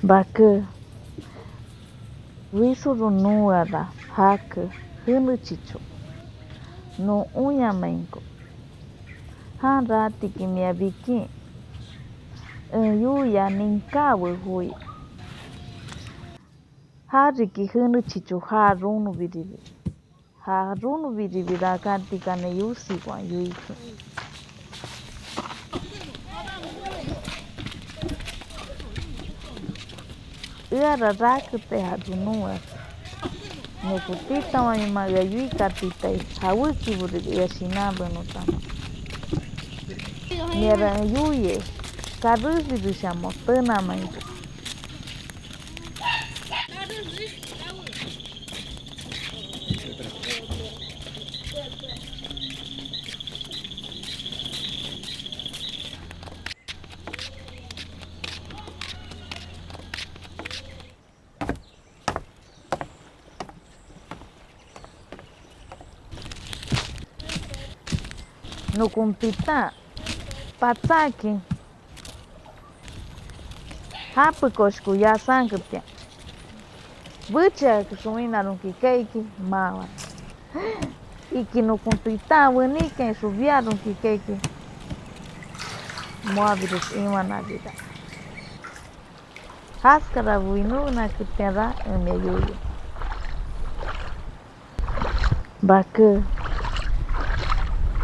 Bakı, wisuru nuada, haku, hыныchichu, no unyamenko. Hanra tiki miabiki, yuya ninkawe hui. Hariki hыныchichu harunu biribi. Harunu biribi rakati kane yusi kwa yuiki. Iara rakute hadunua. Nukutita wanyamaga yuika titai. Hawiki buribi yashinaba no tama. Miara yuye. Karusi bishamo tena mangu. Nukumpita patsaki hapu koshku ya sankutya bucha kusuina nunki keiki mawa iki nukumpita wenike subia nunki keiki moavirus imana vida haskara buinu na kutera emeyuyo bakı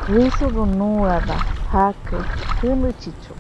wisuru nuada haku hыныchichu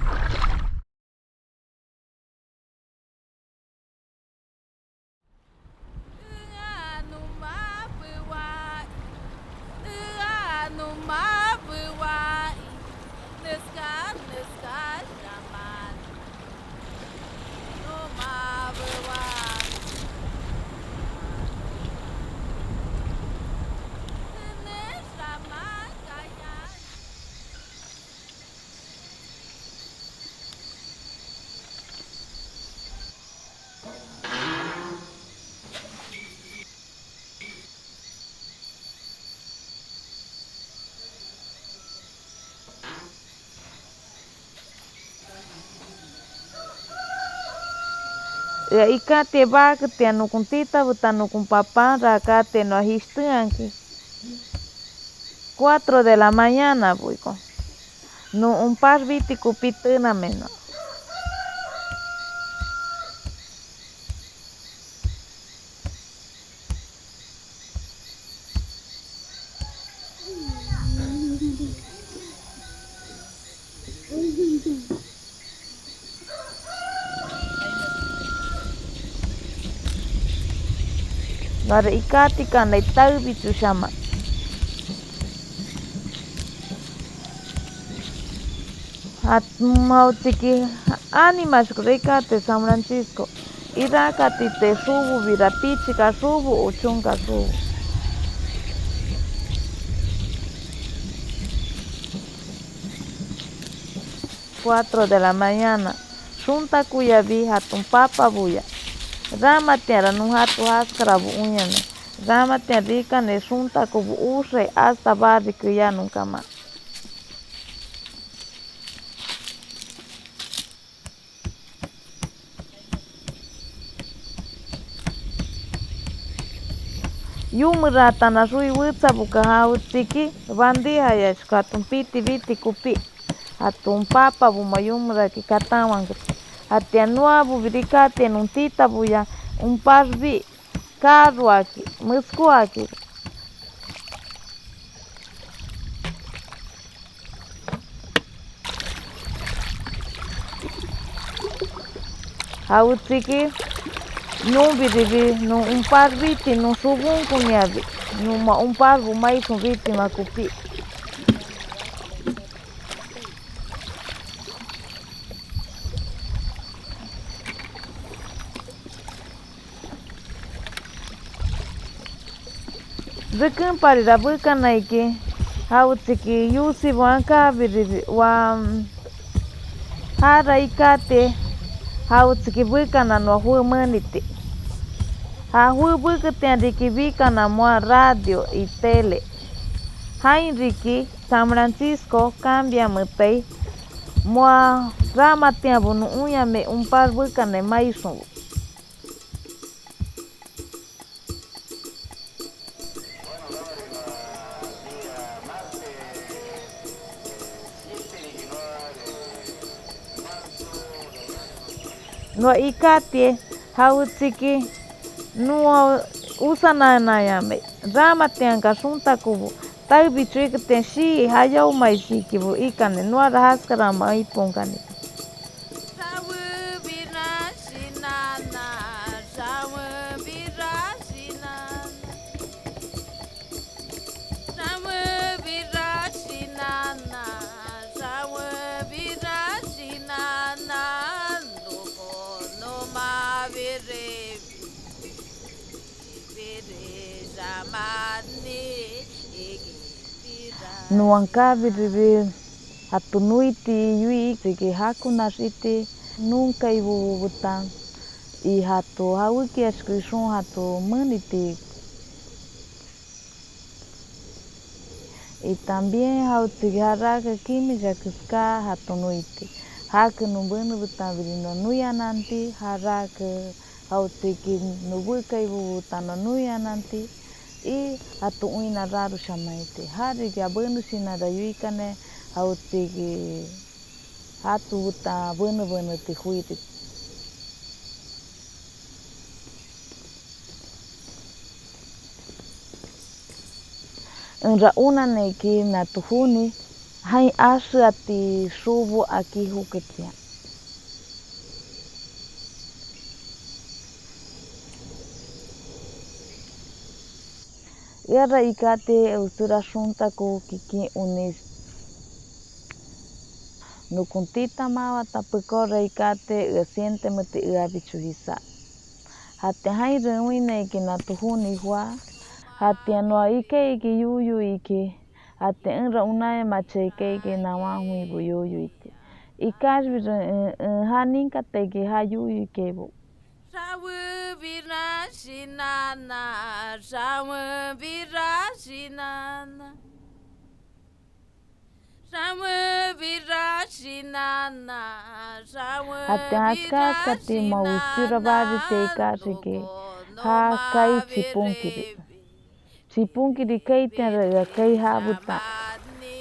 ya ikate bakte nukuntita buta nukumpapa rakate no histuanki 4 de la mañana buiko no un par viti kupituna meno Nara ikati kana itaubi tushama. At mau tiki animas ikate San Francisco. Irakati te subu virapichi ka subu uchunga subu. Cuatro de la mañana. Sunta kuya vi hatun papa buya. Rama tiara no hatu haskara bu uñane. Rama tiara rika ne sunta kubu use hasta barri que ya nunca más. Yumrata na sui witsa buka hautiki bandiha yashka hatun piti viti kupi. Hatun papa bu mayumra ki katawan. Até nuevo viricate num tita buia par vi carro aqui musco aqui hautiki não virivi não par viti não subum kunyavi numa par bu mais viti makupi Zikin parira buka naiki hautiki yusi wanka biribi wa hara ikate hautiki buka na no hu manite ha hu buka tendiki bika na moa radio y tele Heinriki San Francisco cambia mutei moa rama tiabu no unya me par buka ne maisun no ikate hautsiki no usananayame ramatianka shuntakubu taibichuikten shi hayaumaisikibu ikane no arahaskarama ipongani. Nuankabiribi hatunuiti yui siki hakunashiti nunca ibubutan y hatu hawiki ashkrishun hatu muniti. Y también hautsiki haraka kimi jakuska hatunuiti haka numbunu butan virino nuyananti haraka hautsiki nubuka ibubutan nuyananti y hatu uina raru shamaite hariki abunu sinara yuikane hautsiki hatu buta bunu ti huiti. Enra una neki natuhuni hai asu ati subu aki huketia. Era ikate usura shunta ko kiki unis. Nukuntita mawa tapukora ikate siente mati bichuhisa. Hati hai rewine ki natuhuni hua. Hati anua ike iki yuyu ike. Hati enra unae mache ike iki nawahui bu yuyu ike. Ikashbi haninka teki ha yuyu ike bu. Hati haskati mausura bari teka sike ha kai chipunkiri. Chipunkiri kai tenra kai habuta.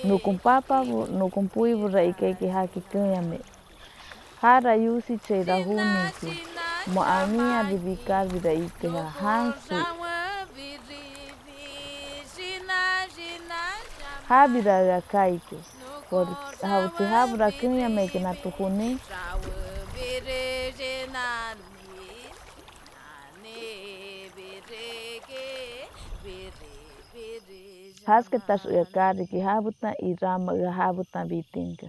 Nukumpapa nukumpui bura ike haki kanyame. Hara yusi cheira huniki. Mo amia bibikar bira ike ha hansu. Habira ya kaike. Por hauti habra kanyame ke natuhuni. Hasketas yakari ki habuta irama habuta bitinka.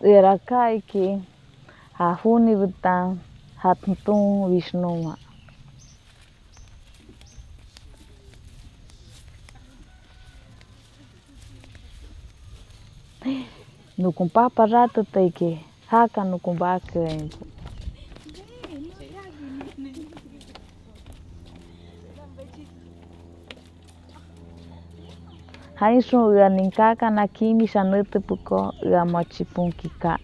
Era kaiki hahuni butan hatun Vishnuma. Nukumpapa rato teki haka nukumbaka empu. Haisu ua ninkaka na kimi sanete puko ua machipunkika.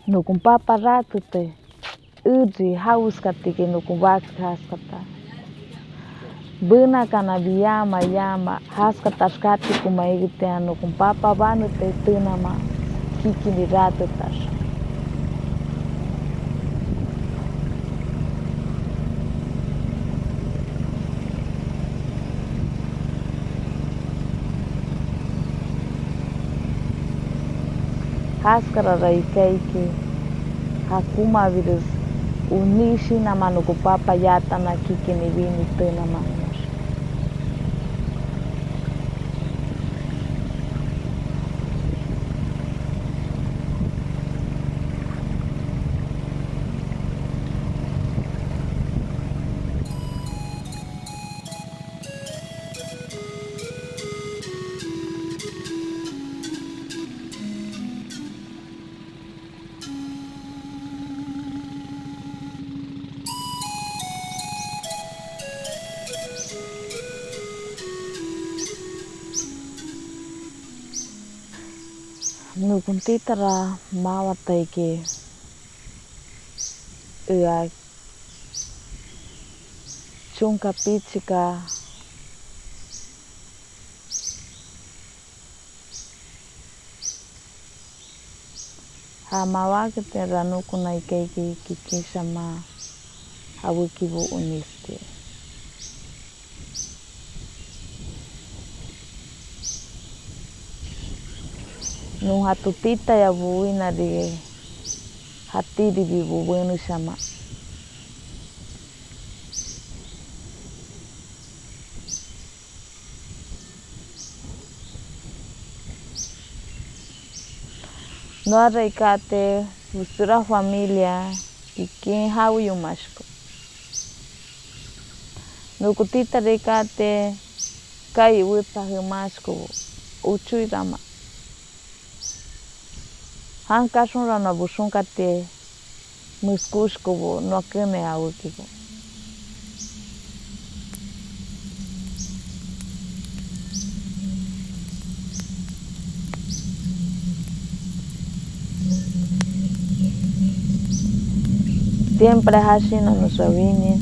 Nukumpapa rato te uji hauskati ke nukumbaka haskata. Buna kana biyama yama haskata skati kumaigite nukumpapa banu te tunama kiki ni rato tas. Haskara raikeiki hakuma virus unishi na manukupapa yata na kiki ni vini tena manos. Nukuntitara mawataike ea chunka pichika hamawakitera nukunaikaiki kikishama hawikibu uniste. No hatutita ya buina de hatiri bibu bueno shama. No arraicate busura familia y quien hawi umashko. No kutita recate kai wita humashko uchui rama. Hankashun rana busunkate muskushko no kene awukibo. Siempre así no nos avine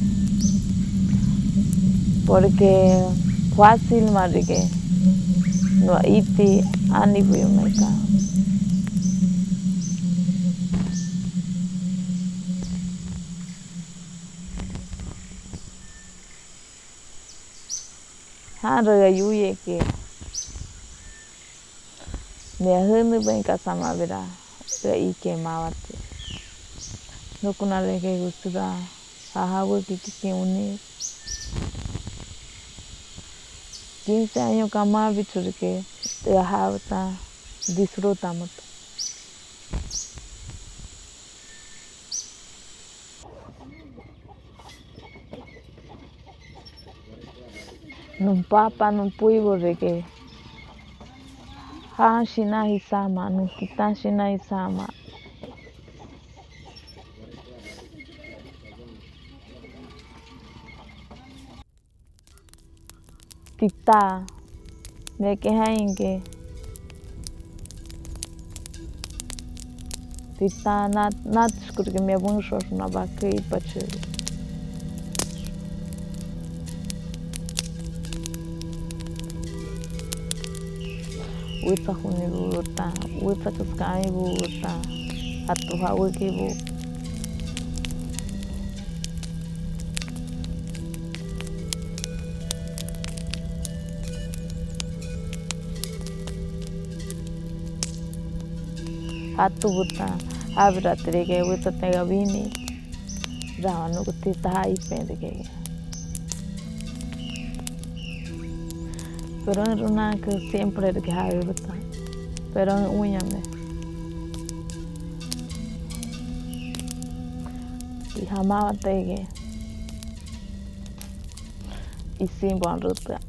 porque fácil marike no iti anibu meka. Hara yuye que me hunu benka sama vera ike mawate. No kunale que gustura hahawe que unir 15 años kama bichur que hawta disfrutamos. Num papa num puibo de que ha shina hisama num kita shina hisama. Tita me que hainge tita nat skur que me bunso na baka e pachur. Wita huni buta wita kaskai buta atu hawe ki bu. Atu buta abra trege wita tega bini ravanu kutita hai pende que. Pero en runa que siempre el que hay buta. Pero en uñame. Y jamás tege. Y sin buen ruta.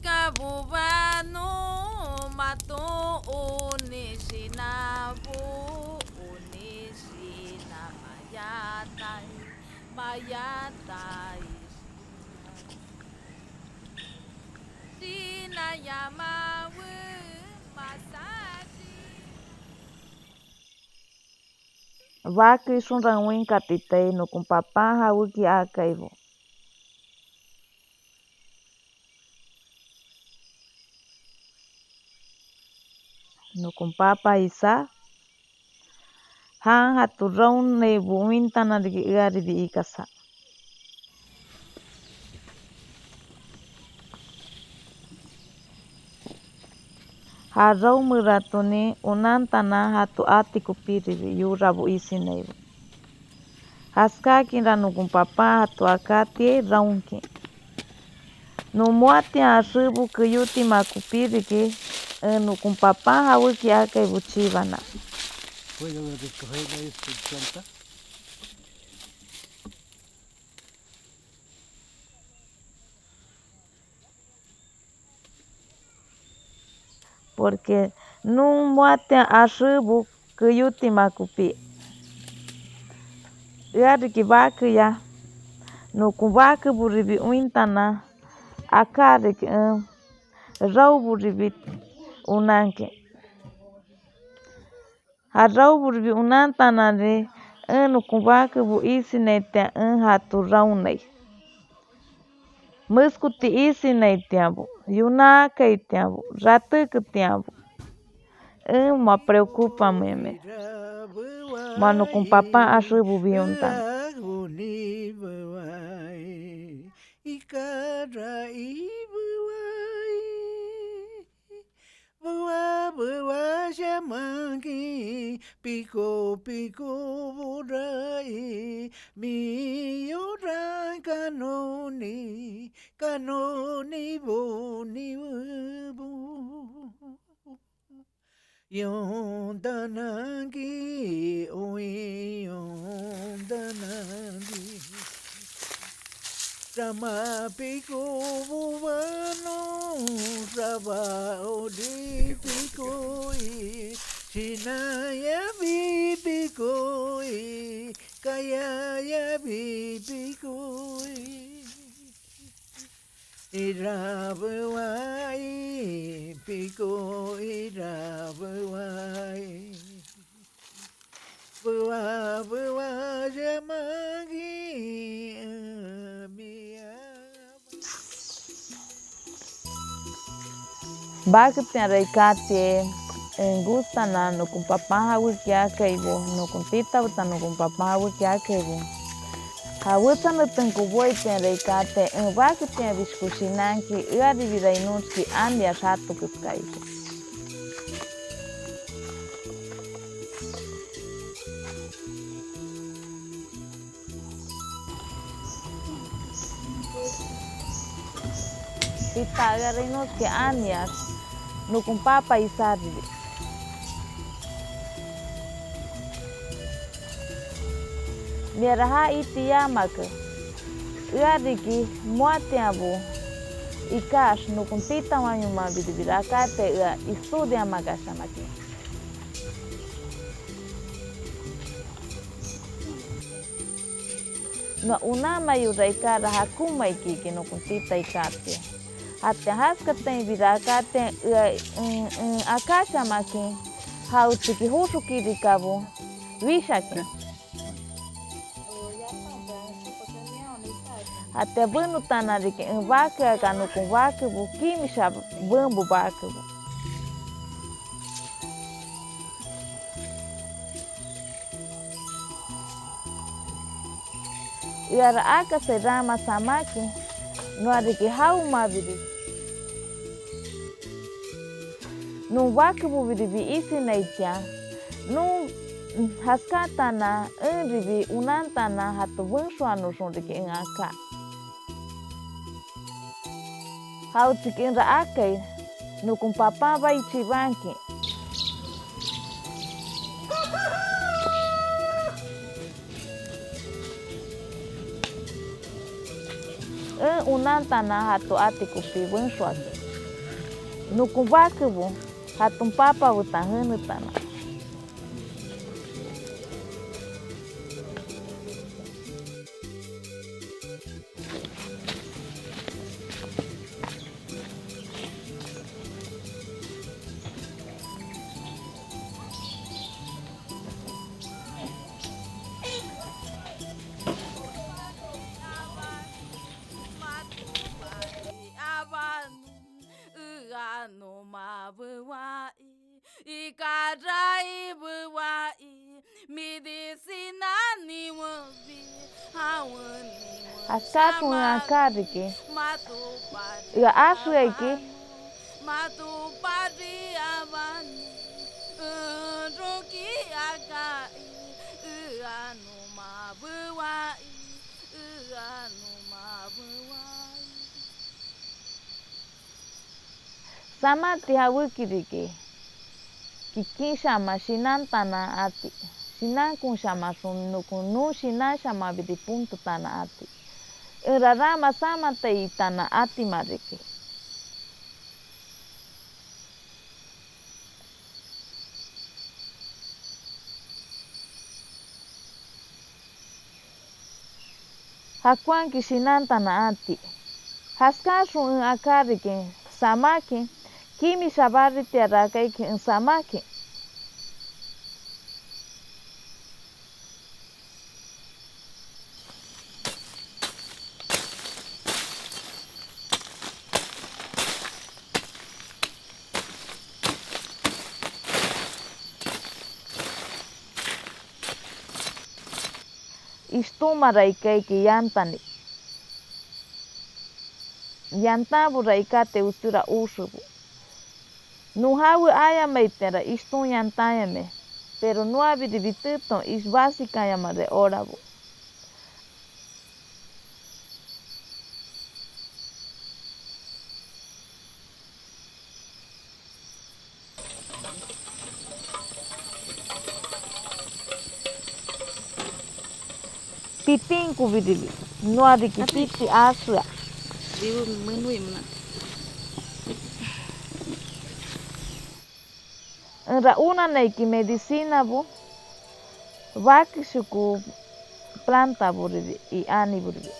Kabubano mato onishinabu onishina mayatai shina yamawu masashi Vaki sunranwin katitei no com papá hawiki akaibo. No com papa isa han haturraun ne buintana de gari di ikasa. Harau muratuni unantana hatu ati kupiri yurabu isinei. Haskaki ranu com papa hatu akati raunki. No muati ashubu kuyuti makupiri ki no com papá hawiki akai buchivana. ¿Pueden recoger esta planta? Porque no muati ashubu kuyuti makupi. Yari ki baki ya no com baki buribi uintana akariki rawburibi unanki rawburibi unantanari nukun wakibu isinaytian hatu rawnay muskuti isinaytianbu yunakaytianbu ratukutianbu ma preocupameme manukun papa ashibubi untana Pico pico burai mi ora canoni boni bu yondanangi oi yondanangi Rama pico bubano raba odi pico Sinaya bibi koi, kaya bibi koi. Irabuai, piko irabuai. Bua jamagi mia. Bakitian reikate gusta na nukun papa hawikia kaibu nukun tita uta nukun papa hawikia kaibu hawita nutun kuboitian reikate bakitian viskushinanki iaribirainunski andi ashatu kuskaibu tita iaribirainunski andi nukun papa isaribi Miraha iti yamaka iariki muatiabu ikash nukun tita wanyuma bidibirakate estudia magashamaki no unama yuraikara hakuma ikiki nukun tita ikate hati haskate birakate akashamaki hautiki husukirikabu wishaki Até bueno tanari que vaca cano com vaca bu kimisha bambu vaca bu. E ara aka se rama samaki no ari que hau maviri. No vaca bu viri vi isi naitia. No haskatana rivi unantana hatu bunshwanu shonri que ngaka. Hau tikinra akai nukun papa vai chibanki. Unantana hatu atikupi bunshwaki. Nukun vakibu hatun papa butanhunutana. No mabuai ikarai buai medicina ni wabi hawani Asatu ngakariki. matu Ya asu iki. matu padi abani roki akai anu mabuai anu mabuai Sama tihawikiriki. Kikin shama shinantana ati. Shinankun shama nukun nu shinan shama bidi punto tana ati. Rarama sama te tana ati mariki. Hakuan kishinantana ati. Haskashun akariki samaki. Kimi shabari tiarakaiki samaki. Istuma raikaiki yantani. Yantabu raikate ustura ushubu. Nuhawi ayameitera istun yantayame. Pero no abiribitito is básica yamare orabu. Pitin kubiribi. No adikipiti asua. Viu menui mana. Ra una neiki medicina bu. Vakishuku planta buribi y ani buribi.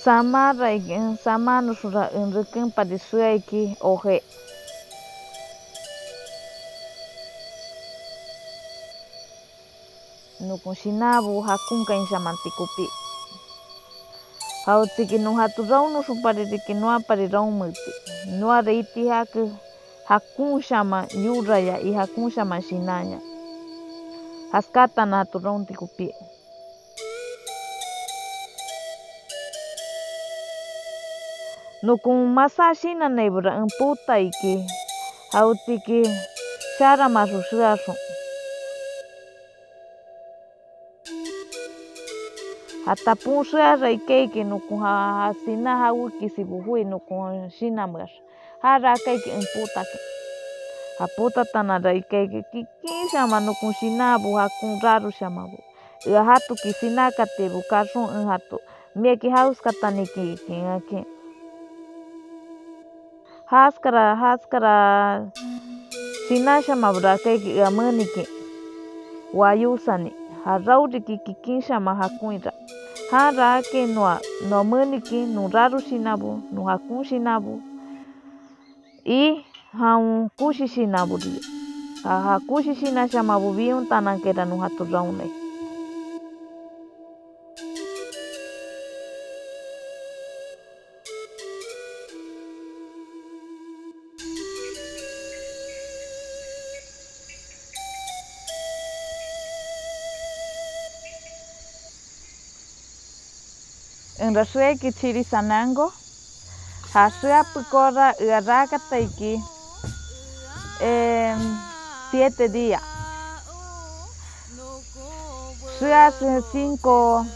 Samara samanu sura enriken padisueki oje. Nukun shinabu hakunka inshamantikupi. Hautiki no haturau no supaririki no aparirau muti. No areiti hakun shama yuraya y hakun shama shinaya. Haskata na haturau tikupi. Nukun masa shina nebra emputa iki. Hautiki shara masushasu. Hatapun shara ikeiki nukun hasina hawiki sibuhui nukun shinamar. Hara keiki emputa ke. Haputa tanara ikeiki kikin shama nukun shinabu hakun raru shamabu. Hatu kisinaka tebu kashun hatu. Mieki hauskataniki iki. Haskara sinasha mabra keiki amaniki. Wayusani. Harauriki kikinsha mahakuira. Hara ke no maniki no raru shinabu no hakun shinabu. I haun kushi shinabu ri. Hakushi shinasha mabubi un tanakera no hatu raune. En rasueki chiri sanango. Hasua picora uraka taiki 7 días. Hace 5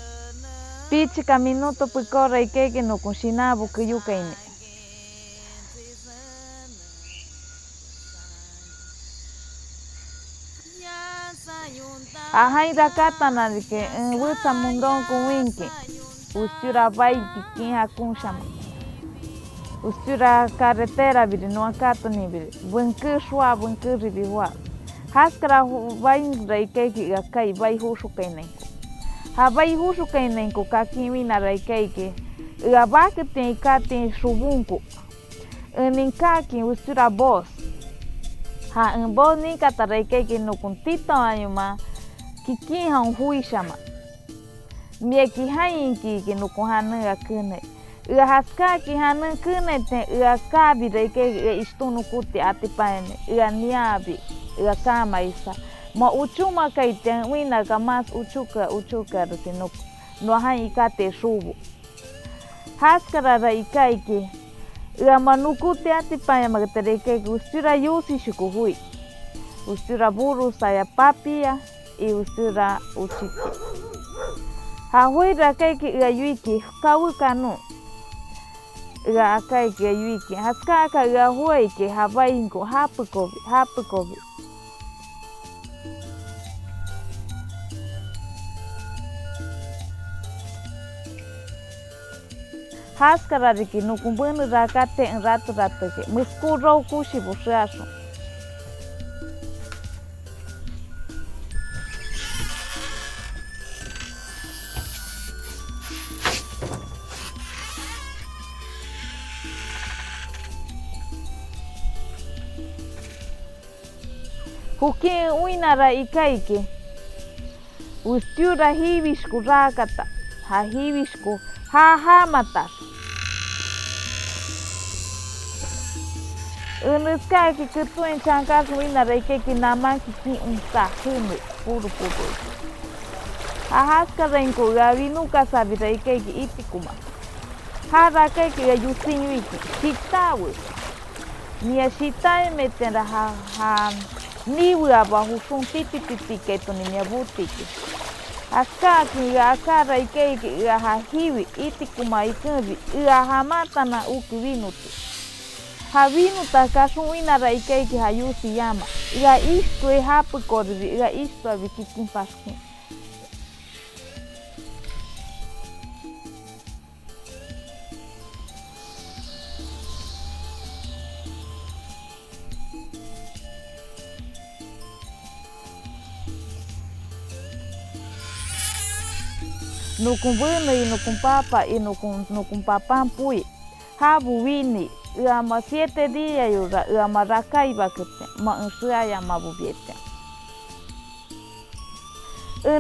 pichica minutos picora y que no cocinaba que yo caine. Ajá y da catana de que en vuelta mundón con winki. Ustura baiki quien hakun shama. Ustura carretera biri no akato ni biri. Bunker shwa bunker ribiwa. Haskara vain raikeki akai vai hushu kainenko. Ha vai hushu kainenko kakimi na raikeki. Abake ten kate shubunku. Ninkaki ustura boss. Ha en boss ninkata raikeki no kuntito ayuma. Kiki han hui shama. Mieki hainki que no kohana akune. Haska ki hanan kune te kabi reke istunu kuti atipaene. Niabi kama isa. Ma uchuma kaiten wina kamas uchuka rusino. No hain ikate shubu. Haskara raikaiki. Manukuti atipaene magatereke ustura yusi shukuhui. Ustura buru saya papia y ustura uchiki. Hahuira kaiki yuiki kawu kanu. Kaiki yuiki. Haskaka huiki habainko hapukobi. Haskara riki nukumbunu rakate en rato ke. Muskuro kushi bushasu. Hukin uinara ikaike. Ustiura hibisku rakata. Ha hibisku ha matar. Unuskaki ketuen changkas uinara ikaike namaki ki unsa hunu puru. Hahaska renko gavinuka sabira ikaike itikuma. Hara kaike ya yusinyuiki. Chiktawe. Nia shitai metera ha niwe abajo son titi que to ni butiki. Aka ki akara ike ha hiwi iti kuma ikunzi ha mata na ukivinuti. Ha vinuta kasun inara ike ha yusi yama. Ia isto e hapu korvi ia isto a vikikin paskin. Nukun bueno y nukun papa y nukun papan pui. Habu wini. Ama 7 días yura. Ama rakai bakete. Ma unsua ya mabubiete.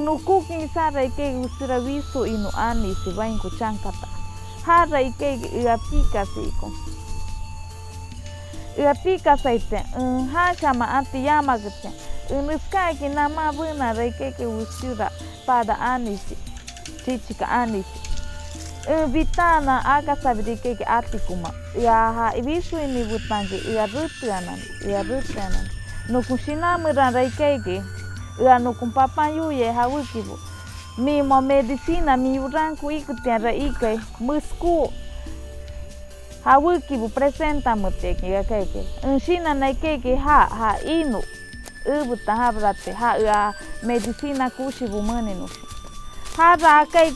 Nukukin sara ike usura viso inu ani si vainku chankata. Hara ike ia pika siko. Ia pika saite. Hashama anti yama gete. Nuskaki nama buna ike usura pada anisi. Chichika anisi. Vitana aga sabidi keke atikuma. Ya ha ibisu ini butangi ia rutianan. Nukun shinamiran raikeke. Ia nukun papan yuye ha wikibu. Mi mo medicina mi uranku ikutian raike musku. Ha wikibu presenta muteki ya keke. Shina naikeke ha inu. Ubuta ha brate ha ia medicina kushibu maninu. Hara kai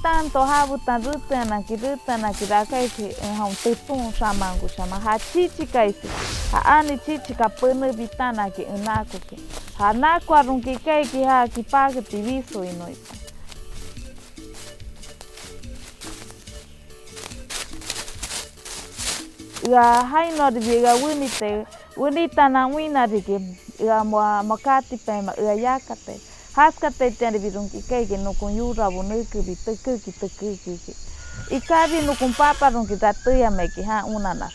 tanto habutan rutana ki rakai ki hom tutun samangu sama ha chichi kaisi ha ani chichi ka pene bitana ki naku ki ha naku arun ki kai ki ha ki pagti viso inoi ya haino diga winita na wina dike ya makati pema ya yakate haskate tiari birung ike nukun yura bunuku bituku. Ikabi nukun papa rung kita tuya meki ha unanas.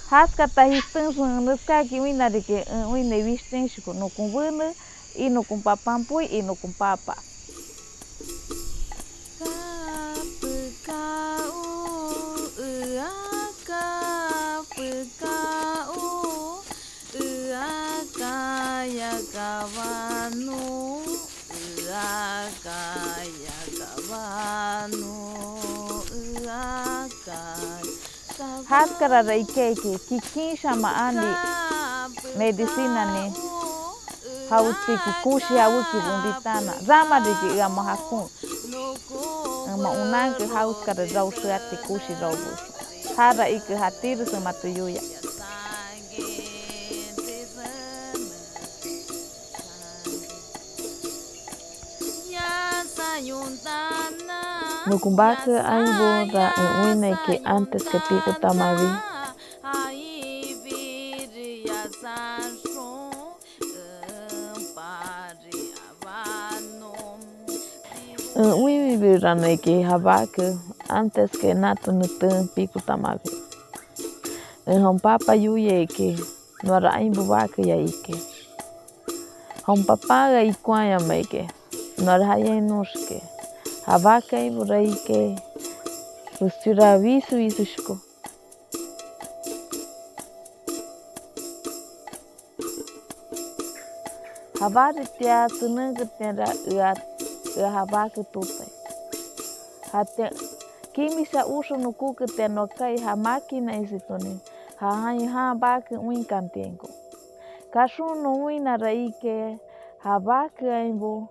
Haskata histung sun nuska ki wina dike wina wisting shuku nukun bunu I nukun papampui I nukun papa. Haskara raikeke kikin sama andi medicina ni hauti kukushi hauti bunditana rama deke ya mahakun ma unanke hauskara rausuati kushi raubus hara ike hatiru sama tuyuya. Nukumbake aibo ra uine que antes que pico tamavi. Uimi virane que habake antes que nato nutun pico tamavi. Hom papa yuye que no ara aibo vake ya ike. Hom papa ga ikwaya meke no ara haye noske. Havaka ibu raike ustura visu shko. Havari tia tunengetiara ia havaka tutai. Hate kimisa uso nukuke no kai ha makina isitoni ha baka uinkantengo. Kasuno uina raike havaka ibu.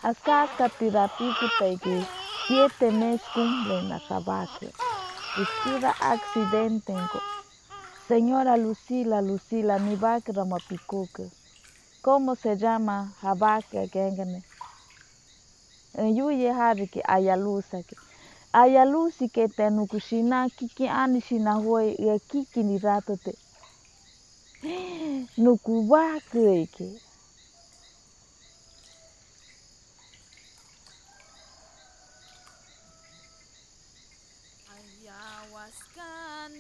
Asaka tirapiku taiki 7 meses cumple na trabajo. Esquira accidente. Señora Lucila, mi vaca ramapicuca. ¿Cómo se llama? Habaca gengane. Yuye hariki ayalusa ke. Ayalusi ke tenukushina kiki anishina hoi ya kiki ni ratote. Nukuwaka ke.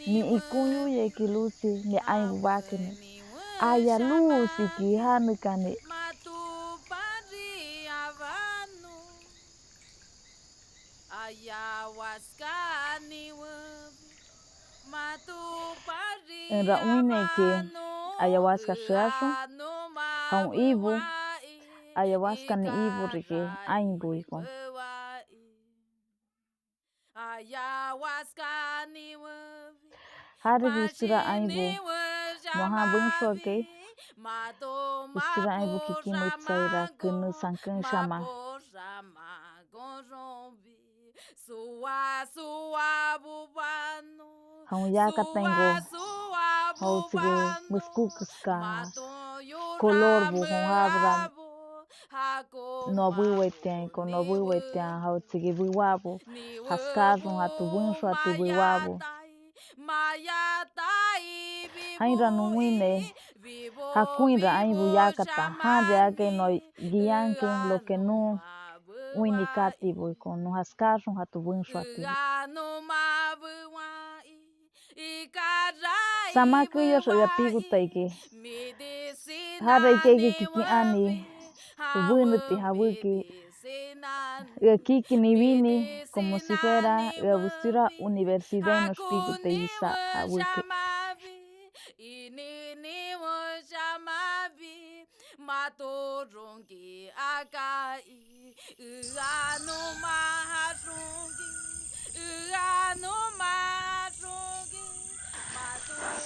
Ni ikunyu ye kilusi ni aiwakene. Ayalusi ki hanukane. Raune ke ayahuasca shashu. Hau ibu. Ayahuasca ni ibu rike aibu iko. Hari ustira aibu. Noha bungsho ke. Ustira aibu kiki mutsaira kunu sankan shama. Hau yaka tengo. Hau tsige muskukuska. Color bu hau habra. No buwetian ko no buwetian hau tsige buwabu. Haskaru hatu bunsho hatu buwabu. Haira numuine. Hakuinra aibu yakata. Hande ake no giyanke lo que no uinikati boiko. No haskaru hatu bunsho hatu. Samaki yo soy pigu taiki. Hara ikeke kiki ani. Bunuti habuki. Kiki ni vini como si fuera bustura universidad en los pigu teisa habuki.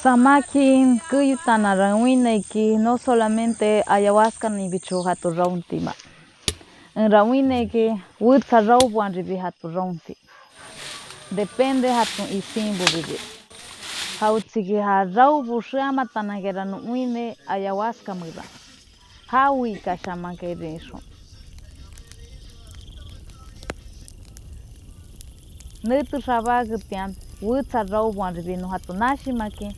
Samaki kuyutana rawine ki no solamente ayahuasca ni bicho hatu rauntima. Rawine ki wutsa rawbuan ribi hatu raunti. Depende hatu isimbu bibi. Hautsiki ha rawbu shama tanagera nuine ayahuasca muda. Hawi kashama kerisho. Nutu shabagutian wutsa rawbuan ribi no hatu nashimaki.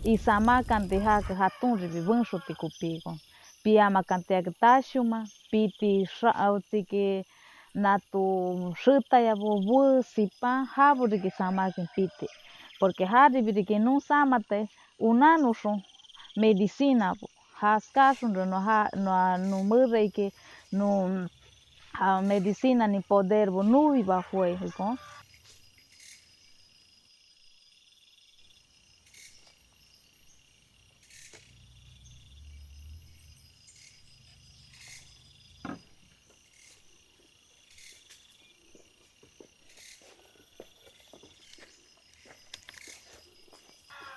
Isama kantiha ke hatun ribi bunsho tikupiko. Piama kantia ke tashuma, piti shautsiki natu shuta ya bobu sipa habu riki sama ke piti. Porque haribi riki no samate unanusho medicina bu. Haskasun no ha no murreiki no medicina ni poder bu nui ba fue ko.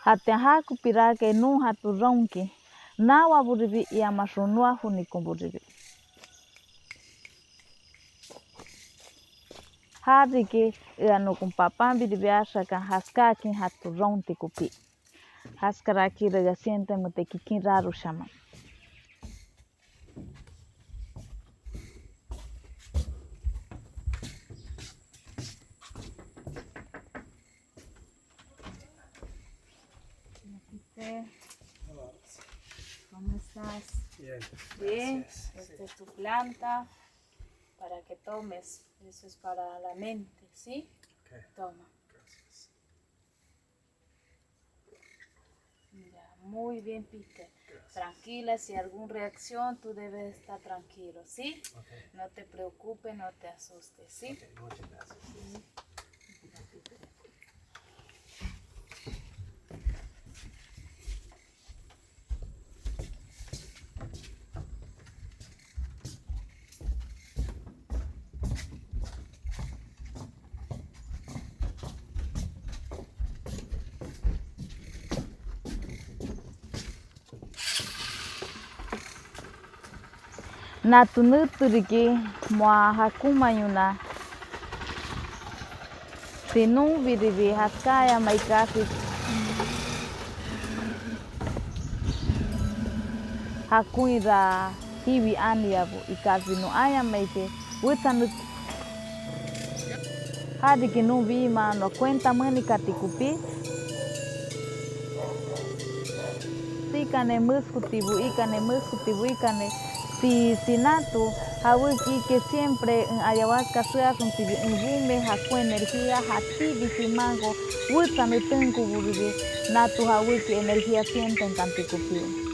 Hati haku pirake nu hatu ronki. Nawa buribi ya mashonua huniko buribi. Hariki ya nukumpapambi dibiasha kan haskaki hatu ronti kupi. Haskaraki rega siente mutekikin raru shama. ¿Cómo estás? Bien. Bien, esta es tu planta para que tomes. Eso es para la mente, ¿sí? Okay. Toma. Gracias. Mira, muy bien, Peter. Tranquila, si hay alguna reacción, tú debes estar tranquilo, ¿sí? Okay. No te preocupes, no te asustes, ¿sí? Okay, muchas gracias. Mira, Peter. natu nuturiki mua hakumayuna sinung biribi haskaya maikasi hakuira hiwi aniabu ikasi no aya maite witanu hadiki no vima no cuenta mani katikupi ikane muskutibu ikane si natu hawiki que siempre en ayahuasca sea un tibi en bume haku energía hatibi simango witanu tenku buribi natu hawiki energía sienten kantikupi.